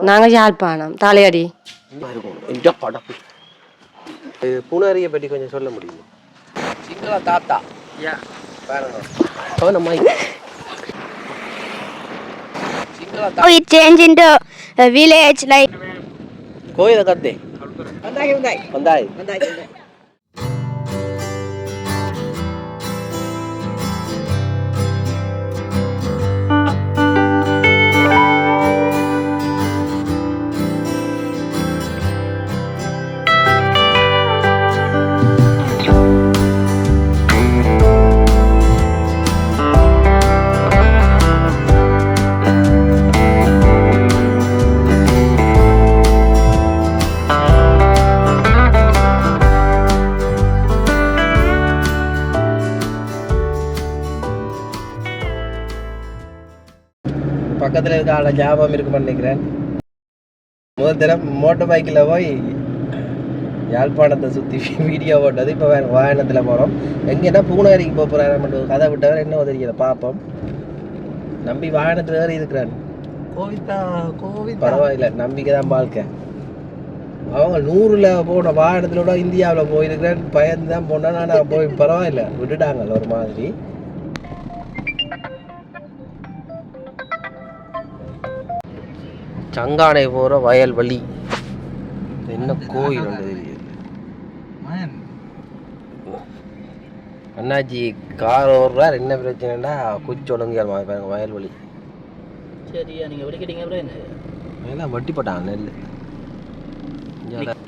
நாங்கள் யாழ்ப்பாணம் தாளையாடி. பூனாரியை பற்றி கொஞ்சம் சொல்ல முடியுமா? சிங்கள தாத்தா it change into a village like கோயிலை கத்தே வந்தாய் பக்கத்தில் இருக்க ஆளை ஞாபகம் இருக்குன்னு நினைக்கிறேன். முதல் தினம் மோட்டர் பைக்கில் போய் யாழ்ப்பாணத்தை சுற்றி வீடியோ போட்டது. இப்போ வேறு வாகனத்தில் போகிறோம். எங்கன்னா பூனாரிக்கு போகிறாரு கதை விட்டவர் என்ன உதவியலை பார்ப்போம். நம்பி வாகனத்தில் வேறு இருக்கிறான். பரவாயில்ல, நம்பிக்கை தான் வாழ்க்கை. அவங்க 100ல் போன வாகனத்தில் கூட இந்தியாவில் போயிருக்கிறேன். பயந்து தான் போனால் நான் போய் பரவாயில்ல விட்டுட்டாங்கல்ல ஒரு மாதிரி. சங்கானை போகிற வயல்வெளி என்ன கோயில் ஒன்று தெரியுது. அண்ணாச்சி கார் ஓடுறார். என்ன பிரச்சனைனா குச்சி ஒழுங்கியால் பாருங்க வயல்வெளி. சரியா நீங்கள் வெடிக்கிட்டீங்க எல்லாம் வட்டி போட்டாங்க நெல்.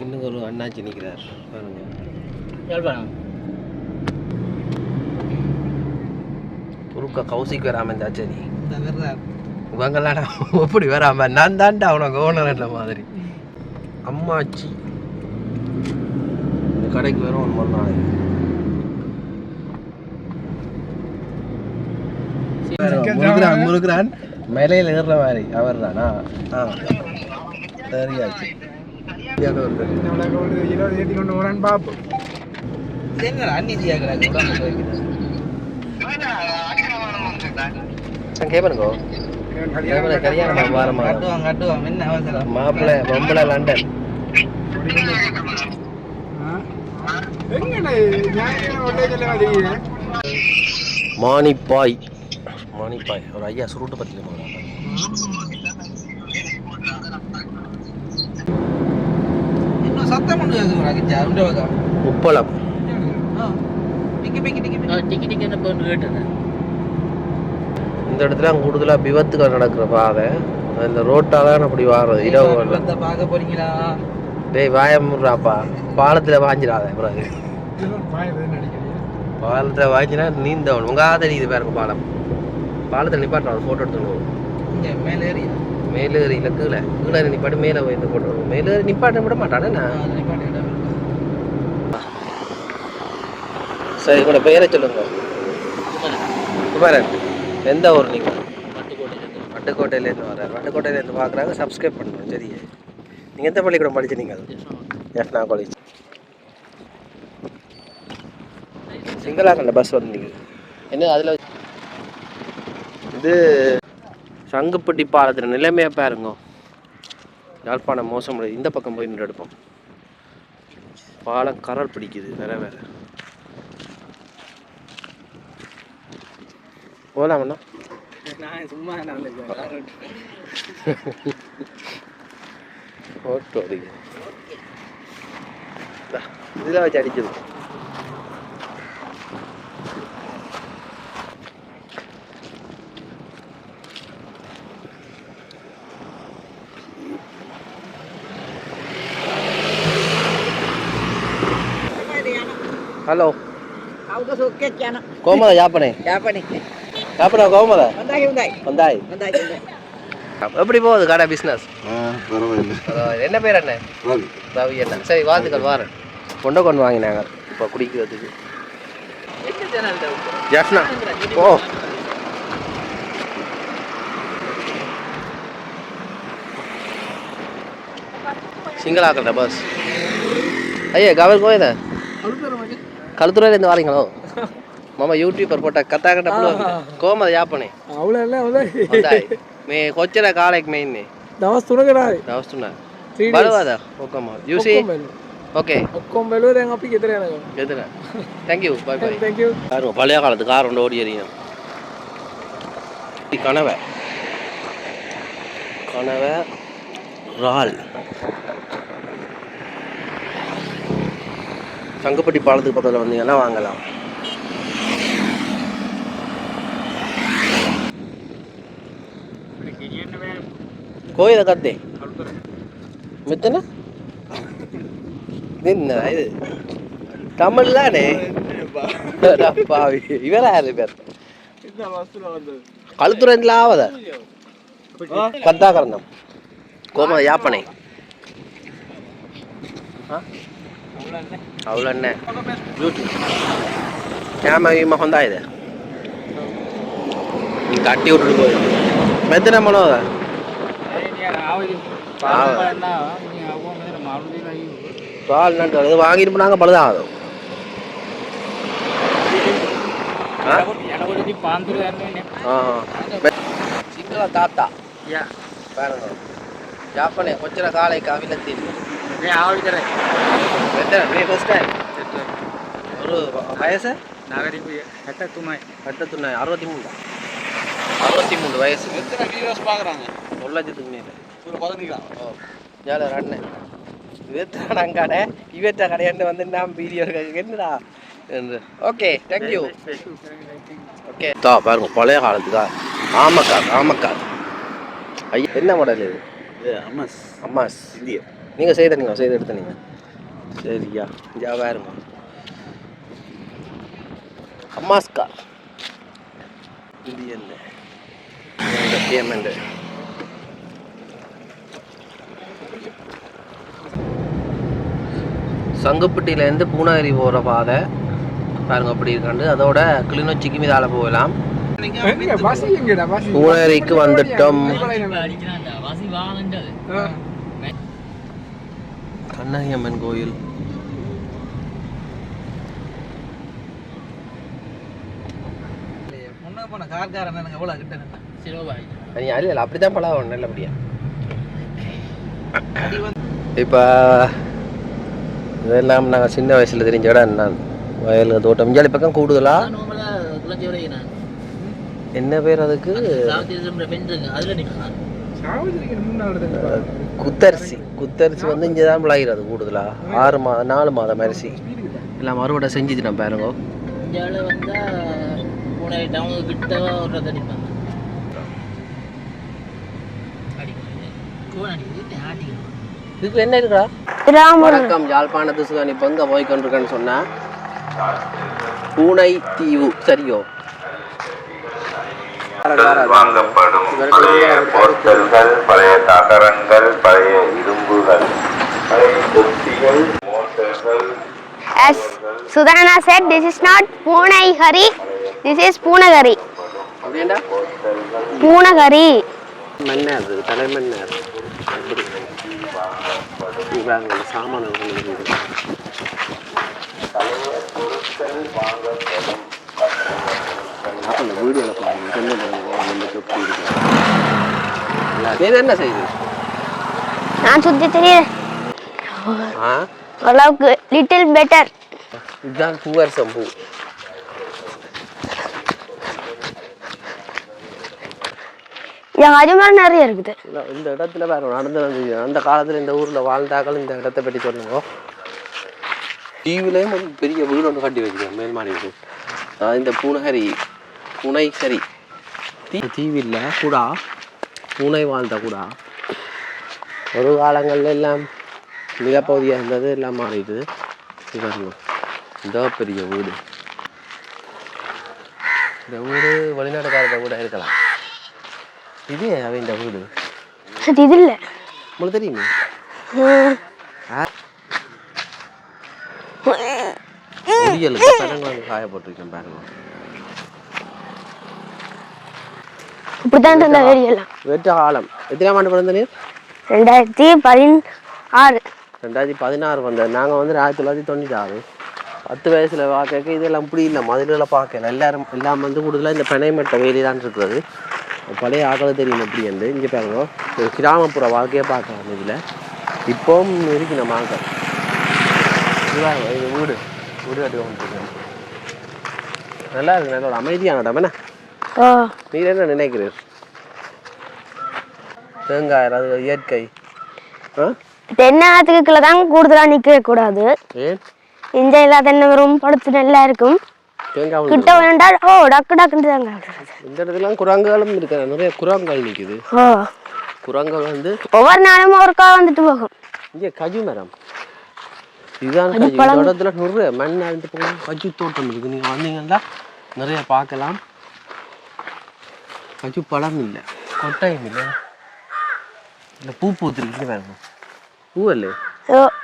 இன்னும் ஒரு அண்ணாச்சி நிற்கிறார் பாருங்க. குறுக்க கௌசிக்கு வராமல் இருந்தா சரி. இவங்கெல்லாம் எப்படி வராம நான் தாண்டா அவனுக்கு ஓனர் மாதிரி. அம்மாச்சி இந்த கடைக்கு வரும் ஒரு மணி நாளைக்கு முருகிறான் மேலையில் ஏறுற மாதிரி அவர் தானா? சரியாச்சு. கேப்பனுக்கோ கல்யாணம் மாப்பிள்ளை பொம்பளை லண்டன். மானிப்பாய் ஒரு ஐயா சுருட்டு பத்திரிக்கை போகிறாங்க. உப்பளம் இந்த இடத்துல கூடுதலாக விபத்துகள் நடக்கிற பாதை. இந்த ரோட்டால் தான் அப்படி வாடுறது. இரவு பார்க்க போறீங்களா? டேய் வாயமுறாப்பா, பாலத்தில் வாஞ்சிடாத. பிறகு பாலத்தில் வாங்கினா நீந்தவன் உங்காத நீ. இது பாருங்க பாலத்தில் நிப்பாட்டுறான். ஃபோட்டோ எடுத்துக்கணும். மேலேறி இல்லை கீழே நிப்பாட்டு. மேலே போய் இந்த ஃபோட்டோ மேலேறி நிப்பாட்ட விட மாட்டானே. நான் சரி, கூட பெயரை சொல்லுங்க. குமாரன், எந்த ஊர் நீங்கள்? வட்டுக்கோட்டையிலேருந்து வர்றாரு. வட்டுக்கோட்டையிலேருந்து பார்க்குறாங்க. சப்ஸ்கிரைப் பண்ணுறோம். சரி, நீங்கள் எந்த பள்ளிக்கூடம் படிச்சு? நீங்கள் ஜெஃப்னா காலேஜ். சிங்களாக்கண்ட பஸ் வந்தீங்க என்ன? அதில் இது சங்குப்பட்டி பாலத்தில் நிலைமையாக பாருங்க. யாழ்ப்பாணம் மோசம். இந்த பக்கம் போய் நின்று எடுப்போம். பாலம் கரல் பிடிக்குது. வேற போகலாமண்ணா? ஓட்டோ இதில் வச்சு அடிக்குது. ஹலோ கோமதா யாப்பனே கோமதா வந்தாய். எப்படி போகுது கடை பிஸ்னஸ்? என்ன பேர்? என்ன ரவி என்ன? சரி, வாழ்த்துக்கள். வாரேன். கொண்டு வாங்கினாங்க இப்போ குடிக்கிறதுக்கு. ஜஃப்னா ஓ சிங்களாக்கட்ட பஸ். ஐயா கவர் கோயதா கழுத்துறையிலேருந்து வாரீங்களோ? மாமா யூடியூபர் போட்ட கத்தாக்கட்ட கோமத யாப்பனே அவ்வளோ மே கொச்சர காலைக்கு மெயின் දවස් 3කටයි. දවස් 3ක්. 3 days. බලවද? ඔක්කොම. You see? Okay. ඔක්කොම බැලුවා දැන් අපි ගෙදර යනවා. ගෙදර. Thank you. Bye bye. Thank you. பாருங்க பழைய காலத்து கார் ஒன்று ஓடி எறியும் கனவை கனவை இறால் சங்கப்பட்டி பாலத்துக்கு பக்கத்தில் வந்தீங்கன்னா வாங்கலாம். கோயிலை கத்தே மித்தன என்ன இது தமிழ்லானே இவரா யாரு பேர் கழுத்துறையில் ஆவத கத்தாகரணம் கோம யாப்பனை அவளண்ணே ஏமா வீமா கொண்டா இது நீ கட்டி விட்டுட்டு போய் மெத்தனை மனோத பால் நட்டு வாங்கிட்டு போனாங்க பழுதாகும் சிங்கள தாத்தா யாப்பனே கொச்சர காலை கவிழத்தில் ஒரு வயசு 63 63 வயசு ஒரு லட்சத்துக்கு மேலே அண்ணன் இவற்றான கடை இவற்ற கடையாண்டு வந்து நான் வீடியோ என்னடா ஓகே தேங்க்யூ ஓகே தா பாருங்க பழைய காலத்துக்கா ஆமக்கார் ஐயா என்ன மாடல் இது அம்மாஸ் இந்தியா நீங்கள் செய்து எடுத்த நீங்கள் சரியா ஜா பாருங்க அம்மாஸ் கார் இந்தியன் பேமெண்ட் சங்குப்பட்டியிலேருந்து பூனாகிரி போகிற பாதை பாருங்க அப்படி இருக்காண்டு அதோட கிளிநொச்சிக்கு மீதால போகலாம். பூனாகிரிக்கு வந்துட்டோம். கண்ணகி அம்மன் கோயில் இல்லை அப்படிதான் பழகும் நல்லபடியா. இப்போ இதெல்லாம் நாங்கள் சின்ன வயசில் தெரிஞ்ச இடம் நான் வயல் தோட்டம் இஞ்சாலி பக்கம் கூடுதலா என்ன பேர் அதுக்கு குத்தரிசி வந்து இங்கே தான் விளையிறது கூடுதலா 4 மாதம் அரிசி எல்லாம் அறுவடை செஞ்சுட்டு பாருங்க. இதுக்கு என்ன இருக்கா வணக்கம் யாழ்ப்பாணத்து சுகானி பங்க போய் கொண்டிருக்கேன்னு சொன்னா பூனை தீவு சரியோ பழைய பொருட்கள் பழைய தகரங்கள் பழைய இரும்புகள் பழைய குத்திகள் மோட்டர்கள். As Sudhana said, this is not Punagari, this is Punagari. அப்படின்னா Punagari. மன்னர் தலைமன்னர் சாமான வீடியோவில் என்ன செய்யுது நான் சுத்தி தெரியல ஓரளவுக்கு லிட்டில் பெட்டர். இதுதான் பூவரசம் பூ. அது மாதிரி நிறைய இருக்குது இந்த இடத்துல வேற நடந்து அந்த காலத்துல இந்த ஊர்ல வாழ்ந்தாக்கள் இந்த இடத்தை பற்றி சொல்லுங்க. டிவிலையும் பெரிய வீடு ஒன்று கட்டி வச்சுக்கோங்க மேல்மாடி வீடு. இந்த பூனை சரி தீவில்ல கூடா பூனை வாழ்ந்த கூடா ஒரு காலங்கள்ல எல்லாம் நிலப்பகுதியாக இருந்தது எல்லாம் மாறிடுது. பாருங்க இந்த பெரிய வீடு. இந்த வீடு வெளிநாட்டுக்காரத கூட இருக்கலாம். இது அவன் வீடு இது இல்லை உங்களுக்கு தெரியுமா? முடியலுக்கு பழங்கள் காயப்பட்டிருக்கேன் பாருங்க. இப்படிதான் இருந்த வேரியெல்லாம் வெற்ற காலம். எத்தனை ஆண்டு பிறந்த நீர்? 2016. 2016 வந்தது. நாங்கள் வந்து 1996 10 வயசுல பார்க்க இதெல்லாம் இப்படி இல்லை மதுரையில் பார்க்கல. எல்லாம் வந்து கூடுதலாக இந்த பனைமட்டை வேலி தான் இருக்கிறது. பழைய ஆக்களை தெரியும் எப்படி வந்து இங்கே பாருங்க கிராமப்புற வாழ்க்கையை பார்க்கலாம் இதில் இப்போவும் இருக்கு நம்ம ஆக்கள் இது வீடு கட்டி வந்துருக்கோம் நல்லா இருக்கு நல்ல ஒரு அமைதியான இடம் என்ன நீர் என்ன நினைக்கிறீர் தேங்காய் அது இயற்கை தென்னகத்துக்குள்ள தான் கூடுதலா நிக்க கூடாது இந்த எல்லா தென்னமரம் படுத்து நல்லா இருக்கும் கிட்ட வேண்டால் டக்கு டக்குன்னு தேங்காய் இந்த இடத்துல குரங்குகளும் இருக்கு நிறைய குரங்குகள் நிக்குது குரங்குகள் வந்து ஒவ்வொரு நாளும் ஒருக்கா வந்துட்டு போகும் இங்கே கஜு மரம் இதுதான் கஜு இந்த இடத்துல நிறைய மண் அழிந்து போகும் கஜு தோட்டம் இருக்கு நீங்க வந்தீங்கன்னா நிறைய பார்க்கலாம் கஜு பழம் இல்லை கொட்டையும் இல்லை இல்லை பூ பூத்துருக்கு பாருங்க பூ இல்லை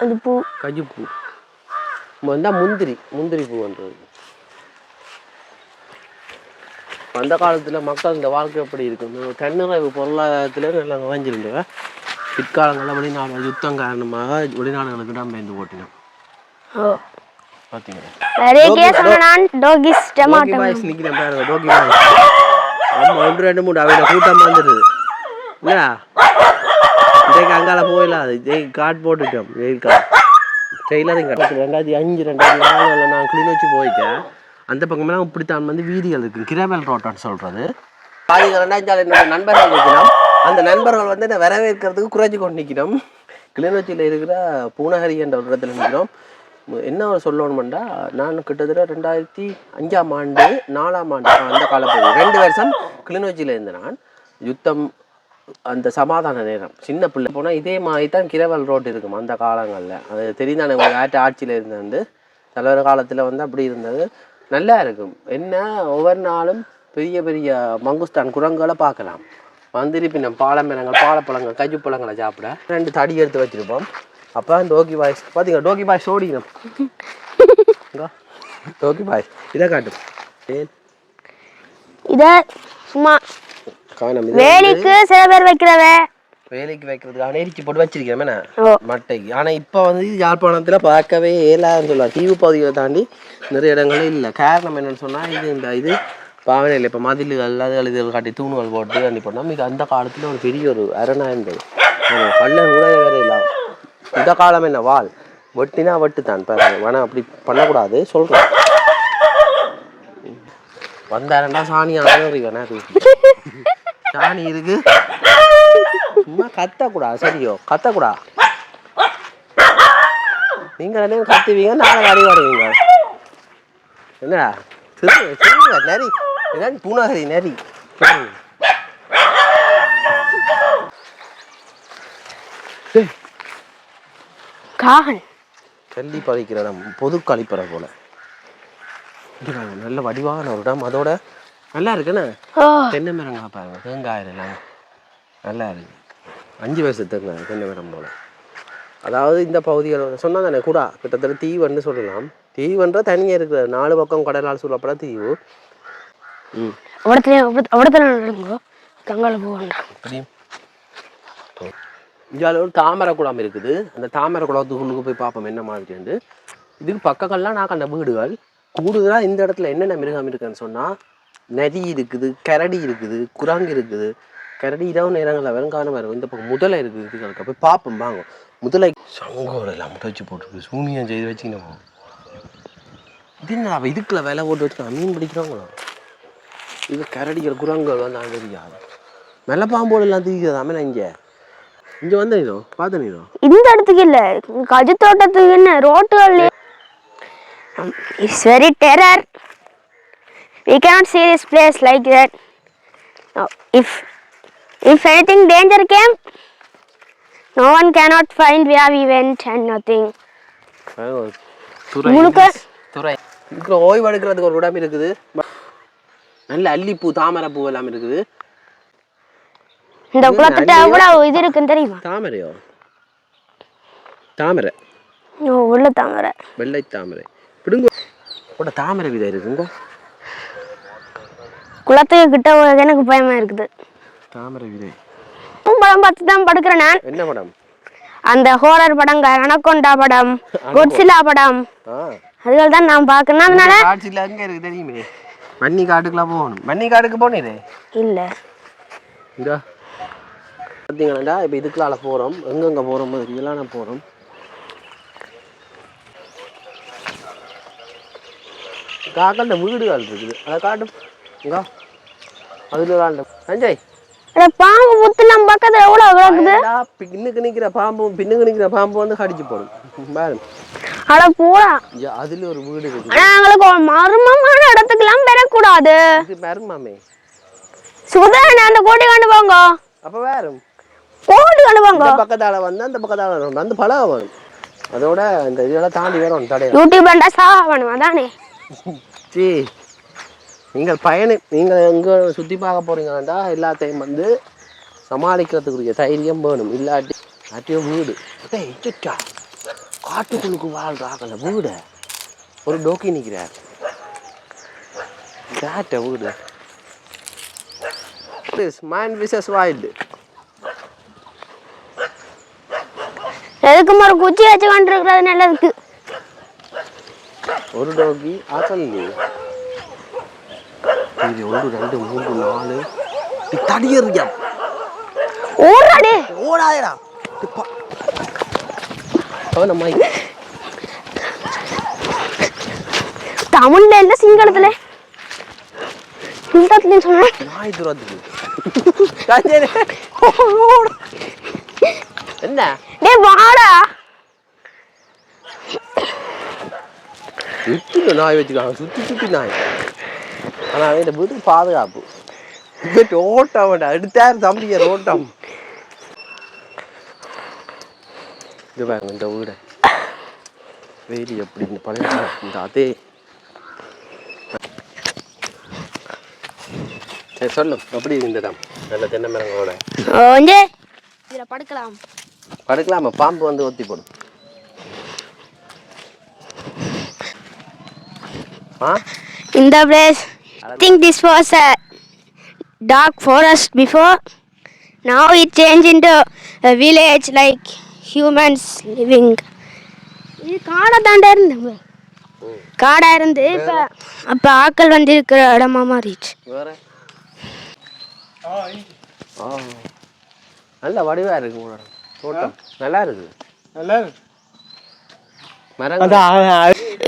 அது பூ கஜு பூ வந்தால் முந்திரி பூ வந்துருக்கு அந்த காலத்தில் மக்கள் இந்த வாழ்க்கை எப்படி இருக்கும் தன்னிறைவு பொருளாதாரத்தில் நல்லா நுழைஞ்சிருந்தவ பிற்காலங்களில் வெளிநாடு யுத்தம் காரணமாக வெளிநாடுகளுக்கு தான் பயந்து ஓட்டினோம் பார்த்தீங்களா ஒன்று ரெண்டு மூணு அவையில கூட்டம் வந்துடுது இல்லையா இன்றைக்கு அங்கால போயிடலாம் அது கார்டு போட்டுட்டோம் வெயில் கார்டு டெய்லரிங் கார்டு 2005 2004 நான் கிளிநொச்சி போயிட்டேன் அந்த பக்கமெல்லாம் இப்படித்தான் வந்து வீதிகள் இருக்குது கிரவல் ரோட்டான்னு சொல்கிறது பாதி 2005 என்னோட நண்பர்கள் நிற்கணும் அந்த நண்பர்கள் வந்து என்னை வரவேற்கிறதுக்கு குறைச்சி கொண்டு நிற்கணும் கிளிநொச்சியில் இருக்கிற பூனகிரி என்ற ஒரு இடத்துல நிற்கிறோம் என்ன சொல்லணுமெண்டா நான் கிட்டத்தட்ட 2005ஆம் ஆண்டு 4ஆம் ஆண்டு அந்த காலப்பகுதி 2 வருஷம் கிளிநொச்சியில் இருந்தேன் நான் யுத்தம் அந்த சமாதான நேரம் சின்ன பிள்ளை போனால் இதே மாதிரி தான் கிரவல் ரோடு இருக்கும் அந்த காலங்களில் அது தெரிந்தானே உங்களுக்கு ஆட்சியில் இருந்தது தலைவர் காலத்தில் வந்து அப்படி இருந்தது நல்லா இருக்கும் என்ன ஒவ்வொரு நாளும் பெரிய பெரிய மங்குஸ்தான் குரங்களை பார்க்கலாம் வந்திருப்பினம் பாலமரங்கள் பாலப்பழங்கள் கஜு பழங்களை சாப்பிட 2 தடி எடுத்து வச்சிருப்போம் அப்போ டோக்கி பாய்ஸ் பார்த்தீங்களா டோக்கி பாய்ஸ் ஓடிக்கணும் டோக்கி பாய்ஸ் இதை காட்டும் இதை சும்மா வேலைக்கு சில பேர் வைக்கிறவே வேலைக்கு வைக்கிறதுக்காக எரிச்சு போட்டு வச்சிருக்கேன் மட்டைக்கு ஆனால் இப்போ வந்து யாழ்ப்பாணத்தில் பார்க்கவே இயலாதுன்னு சொல்லலாம் தீவு பகுதிகளை தாண்டி நிறைய இடங்களே இல்லை காரணம் என்னன்னு சொன்னால் இது பாவனையில் இப்போ மதில்கள் இதுகள் காட்டி தூணுகள் போட்டு அண்டி போட்டோம் இது அந்த காலத்தில் ஒரு பெரிய ஒரு அரணா இருந்தது கல்ல கூட வேற இல்லை இந்த காலம் என்ன வால் வெட்டினா வெட்டு தான் பாருங்க வேணா அப்படி பண்ணக்கூடாது சொல்கிறேன் வந்தாரண்டா சாணி ஆனா சாணி இருக்கு சும்மா கத்தக்கூடாது சரியோ கத்தக்கூடா நீங்க ரெண்டு கத்துவீங்க நாங்கள் அடி வருவீங்க என்னடா நரி இதான் பூனகிரி நரி கல்வி பதிக்கிற இடம் பொது கழிப்பறை போல நல்ல வடிவான ஒரு இடம் அதோட நல்லா இருக்குண்ணே தென்னை மரங்க பாருங்க தேங்காய் எல்லாம் நல்லா இருக்கு 5 வயசு தேங்காய் தென்னை மரம் போல அதாவது இந்த பகுதிகள் சொன்னால் தானே கூட கிட்டத்தட்ட தீவுன்னு சொல்லலாம் தீவுன்ற தனியாக இருக்கிற 4 பக்கம் கடலால் சூழப்பட தீவு இங்கே ஒரு தாமரை குளம் இருக்குது அந்த தாமரை குளத்துக்குள்ளுக்கு போய் பார்ப்போம் என்ன மாதிரி வந்து இதுக்கு பக்கங்கள்லாம் நான் கண்ட வீடுகள் கூடுதலாக இந்த இடத்துல என்னென்ன மிருகம் இருக்குன்னு சொன்னால் நரி இருக்குது கரடி இருக்குது குரங்கு இருக்குது கரடி இரவு நேரங்களில் வெறுங்கானமாக இருக்கும் இந்த பக்கம் முதலை இருக்குது இதுகளுக்கு போய் பார்ப்போம் வாங்க முதலை சங்கோட எல்லாம் முட்டை வச்சு போட்டுருக்கு சூனியம் செய்து வச்சுக்கின்னு இது என்ன இதுக்குள்ள விலை போட்டு வச்சுக்கலாம் மீன் பிடிக்கிறவங்களோ இது கரடிகள் குரங்குகள் வந்து அது தெரியாது மெல்ல பாம்போடு எல்லாம் தெரியுதாமே நான் இங்கே வந்து நீரோ பார்த்து நீரோ இந்த இடத்துக்கு இல்லை கஜு தோட்டத்துக்கு என்ன ரோட்டுகள் it's very terror we cannot see this place like that now if anything danger came no one cannot find where we went and nothing துறை இதுக்குள்ள ஓய்வு எடுக்கிறதுக்கு ஒரு இடம் இருக்குது நல்ல அல்லிப்பூ தாமரை பூ எல்லாம் இருக்குது இந்த குளத்துட்ட அவ்வளவு இது இருக்குன்னு தெரியுமா தாமரையோ தாமரை உள்ள தாமரை வெள்ளை தாமரை பிடுங்க கூட தாமரை விதை இருக்குங்க குளத்துக்கு கிட்ட எனக்கு பயமா இருக்குது தாமரை விதை படம் பார்த்து தான் படுக்கிறேன் நான் என்ன படம் அந்த ஹாரர் படங்க அனகொண்டா படம் கொட்சிலா படம் அதுகள் தான் நான் பார்க்கணும் அதனால காட்சியில் அங்கே இருக்கு தெரியுமே மண்ணி காட்டுக்குலாம் போகணும் மண்ணி காட்டுக்கு போனீரே இல்ல இங்க பார்த்தீங்கன்னா இப்போ இதுக்குள்ளால போகிறோம், எங்கெங்கே போகிறோம் இதெல்லாம் நான் போகிறோம். காக்கண்ட வீடுகள் இருக்குது, அதை காட்டும் இங்க அதில் விளாண்ட சஞ்சய். பாம்பு புத்துலாம் பக்கத்துல எவ்வளவு கிடக்குது. பின்னுக்கு நிக்கிற பாம்பும் பின்னுக்கு நிக்கிற பாம்பு வந்து கடிச்சு போடும் பாரு. அட போடா. அதுல ஒரு வீடு இருக்கு. நாங்களுக்கு மர்மமான இடத்துக்குலாம் பெறக்கூடாது. இது மர்மமே. சுதன் அந்த கோட்டை கண்டு போங்க. அப்ப வேற கோட்டை கண்டு போங்க. இந்த பக்கத்தால வந்து அந்த பக்கத்தால வரும், அந்த பழக வரும். அதோட இந்த இதெல்லாம் தாண்டி வரும் தடைய. யூடியூப் பண்ணா சாவணும் அதானே. சீ, நீங்கள் பயணம் நீங்கள் எங்கே சுற்றி பார்க்க போகிறீங்கன்னா எல்லாத்தையும் வந்து சமாளிக்கிறதுக்குரிய தைரியம் வேணும். இல்லாட்டி அட்டியும் வீடு இச்சுட்டா காட்டுக்குள்ளுக்கு வாழ்றாங்கல்ல வீடு. ஒரு டோக்கி நிற்கிறார் கேட்ட வீடு. Man versus wild. எதுக்கு ஒரு குச்சி வச்சு கொண்டிருக்கிறது நல்லதுக்கு. ஒரு டோக்கி ஆசல் இது 1 2 3 4 தடியறியா ஓடாடே ஓடாதடா அவன மை தமிழ்ல இல்ல சிங்களத்துல இந்தத்துல சொன்னா நாய் துரத்துது காஞ்சேனே என்ன டேய் வாடா சுத்தி நாய் வச்சுக்காங்க சுத்தி நாய். ஆனால் அவன் இந்த வீட்டுக்கு பாதுகாப்பு இங்கிட்ட ஓட்டம் வேண்டாம் எடுத்தார் தம்பிய ஓட்டம். இது பாருங்க இந்த வீடு வேலி எப்படி இந்த பழைய இந்த அதே. சரி சொல்லும் எப்படி இந்த இடம் நல்ல தென்னை மரங்களோட இதில் படுக்கலாம். படுக்கலாமா? பாம்பு வந்து ஒத்தி போடும். In the place, I think this was a dark forest before. Now it changed into a village like humans living. இது காடை தாண்டா இருந்து காடா இருந்து இப்போ ஆக்கள் வந்து இருக்கிற இடமா மாறிடுச்சு. வேற நல்ல வடிவா இருக்கு உங்களோட தோட்டம். நல்லா இருக்கு. நல்லா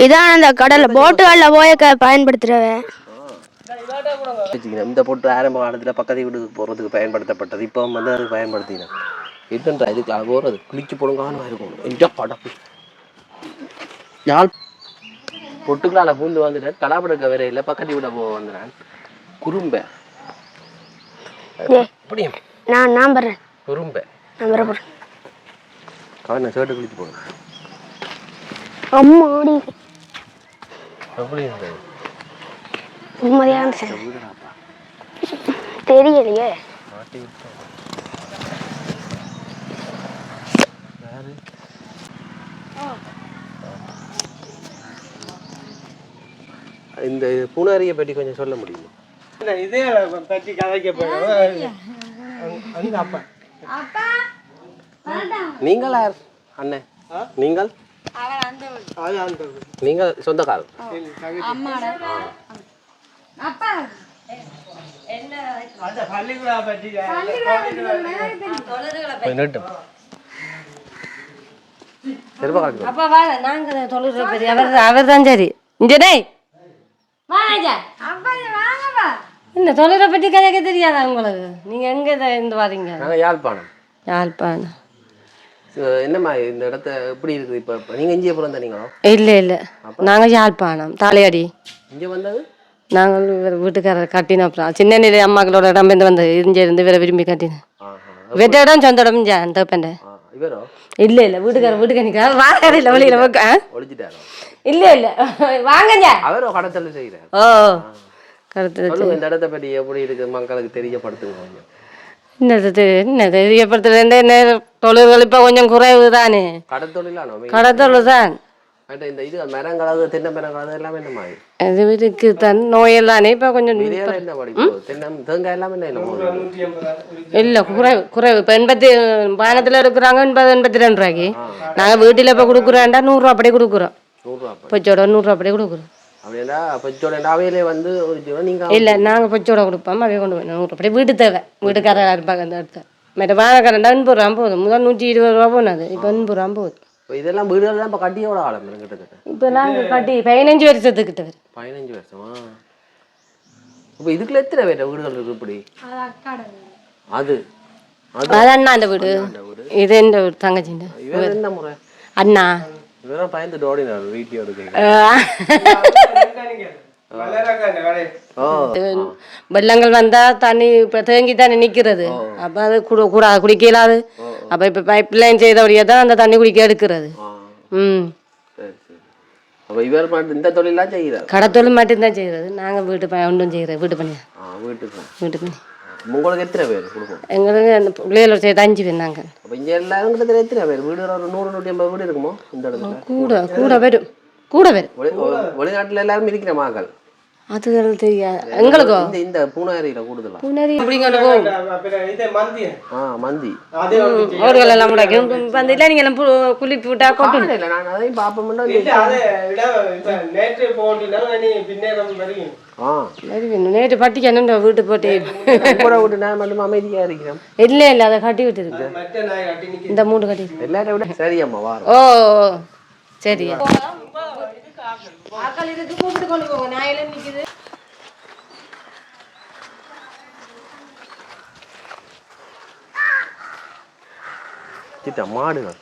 இதான் அந்த கடல்ல போட்டுகள்ல போய் பயன்படுத்துறவே. இந்த பொட்டு ஆரம்ப காலத்துல பக்கத்து வீட்டுக்கு போறதுக்கு பயன்படுத்தப்பட்டது. இப்போ வந்து அது பயன்படுத்தினேன் இதுன்றா இதுக்கு அது போறது குளிச்சு போடுங்கான்னு இருக்கும். எந்த படம் யாழ் பொட்டுக்களால பூந்து வந்துட்டேன். கலாபடுக்க வேற இல்லை, பக்கத்து வீட போ வந்தேன். குறும்பை அப்படியும் நான் நம்புறேன். குறும்பை நம்புறேன். கவர்ன சேட்டு குளிச்சு போடுங்க. அம்மாடி எப்படி இருந்தது? நிம்மதியாக இருந்துச்சு. தெரியலையே. இந்த பூனாரியை பற்றி கொஞ்சம் சொல்ல முடியுமா? இதே பற்றி கதைக்க போய் நீங்கள் யார் அண்ணன்? நீங்கள் நீங்கள் சொந்தக்காரர்? அவர் தான் சரி. இந்த தொழிலை பற்றி கதைக்க தெரியாதா உங்களுக்கு? நீங்க எங்க இருந்து வரீங்க? யாழ்ப்பாணம். யாழ்ப்பாணம். என்னம்மா இந்த இடத்த எப்படி இருக்குது? இப்போ நீங்க இங்கே பிறந்தீங்களோ? இல்லை இல்லை, நாங்கள் யாழ்ப்பாணம் தாளையாடி. இங்கே வந்தது நாங்கள் வீட்டுக்காரர் கட்டினோம். சின்ன நிலை அம்மாக்களோட இடம் வந்தது. இங்கே இருந்து வேற விரும்பி கட்டினேன். வெட்ட இடம் சொந்த இடம் அந்த பெண்ட. இவரோ? இல்லை இல்லை, வீட்டுக்காரர் நிற்க வாங்க இல்லை வெளியில ஒழிச்சிட்டாரோ? இல்லை இல்லை வாங்க. அவரோ கடத்தல் செய்கிறார். ஓ கடத்தல். இந்த இடத்த பற்றி எப்படி இருக்கு மக்களுக்கு தெரியப்படுத்துங்க. என்ன தெரியப்படுத்துறது? தொழில்கள் இப்போ கொஞ்சம் குறைவு தானே. கடத்தொழிலானோ? கடத்தொழில் தான். இந்த இது மரங்களாவது தென்னை மரங்களாவது எல்லாமே என்ன மாதிரி அது இதுக்கு தன் நோயெல்லானே இப்போ கொஞ்சம் என்ன படிப்பு தென்னை தேங்காய் எல்லாமே என்ன இல்லை குறைவு குறைவு. இப்போ 80 பயணத்தில் இருக்கிறாங்க 82 ரூபாய்க்கு. நாங்கள் வீட்டில் இப்போ கொடுக்குறோம்டா 100 ரூபா அப்படியே கொடுக்குறோம். 100 ரூபா பொச்சோட 100 ரூபா அப்படியே கொடுக்குறோம். அப்படின்னா பெற்றோட அவையிலே வந்து ஒரு நீங்க இல்லை நாங்கள் பொச்சோட கொடுப்போம் அவைய கொண்டு போய் 100 அப்படி வீட்டு தேவை வீட்டுக்காரர் இருப்பாங்க அந்த இடத்த மற்ற வாழைக்காரண்டா 80 ரூபா போகுது முதல் 120 ரூபா போனது இப்போ 80 ரூபா போகுது. இப்போ இதெல்லாம் வீடுகள்லாம் இப்போ கட்டி எவ்வளோ ஆழம் கிட்டத்தட்ட இப்போ நாங்கள் கட்டி 15 வருஷத்துக்கிட்ட வரும். 15 வருஷமா? இப்போ இதுக்குள்ள எத்தனை பேர் வீடுகள் இருக்கு இப்படி? அது அது அண்ணா அந்த வீடு, இது எந்த வீடு தங்கச்சிண்ட. இவர் என்ன முறை அண்ணா இவரெல்லாம் பயந்துட்டு ஓடினார் வீட்டில் எடுக்க. வெள்ளங்கள் வந்தா தண்ணி இப்போ தேங்கி தானே நிற்கிறது. அப்போ அது கூடாது குடிக்க இயலாது. அப்போ இப்போ பைப் லைன் செய்தபடியே தான் அந்த தண்ணி குடிக்க எடுக்கிறது. சரி சரி. அப்போ இவர் மட்டும் இந்த தொழிலாம் செய்கிறார்? கடத்தொழில் மட்டும்தான் செய்கிறது. நாங்கள் வீட்டு ஒன்றும் செய்கிறோம். வீட்டு பண்ணி வீட்டு பண்ணி. உங்களுக்கு எத்தனை பேர் குடும்பம்? எங்களுக்கு அந்த பிள்ளைகளோட சேர்த்து 5 பேர் நாங்கள். அப்போ இங்கே எல்லாரும் கிட்டத்தட்ட எத்தனை பேர் வீடு? ஒரு 100-150 வீடு இருக்குமோ இந்த இடத்துல? கூட வரும். வெளிநாட்டில் எல்லாரும் இருக்கிற மக்கள் அது தெரியாது எங்களுக்கோ. இந்த பூனாரியில கூடுதலா பூனாரி அப்படிங்கிற போகும் மந்தி ஓடுகள் எல்லாம் முடாக்கும் வந்து இல்லை நீங்கள் எல்லாம் குளிப்பு விட்டா கொட்டு இல்லை. நான் அதையும் பார்ப்போம்னா நேற்று பட்டிக்கணும் வீட்டு போட்டு கூட விட்டு நான் மட்டும் அமைதியா இருக்கிறேன். இல்லை அதை கட்டி விட்டுருக்கு. இந்த 3 கட்டி எல்லாரும் விட சரி அம்மா வாரம். ஓ சரியா இதுக்கு கூப்பிட்டு கொண்டு போங்க. நான் எல்லாம் நிற்குது மாடுகள்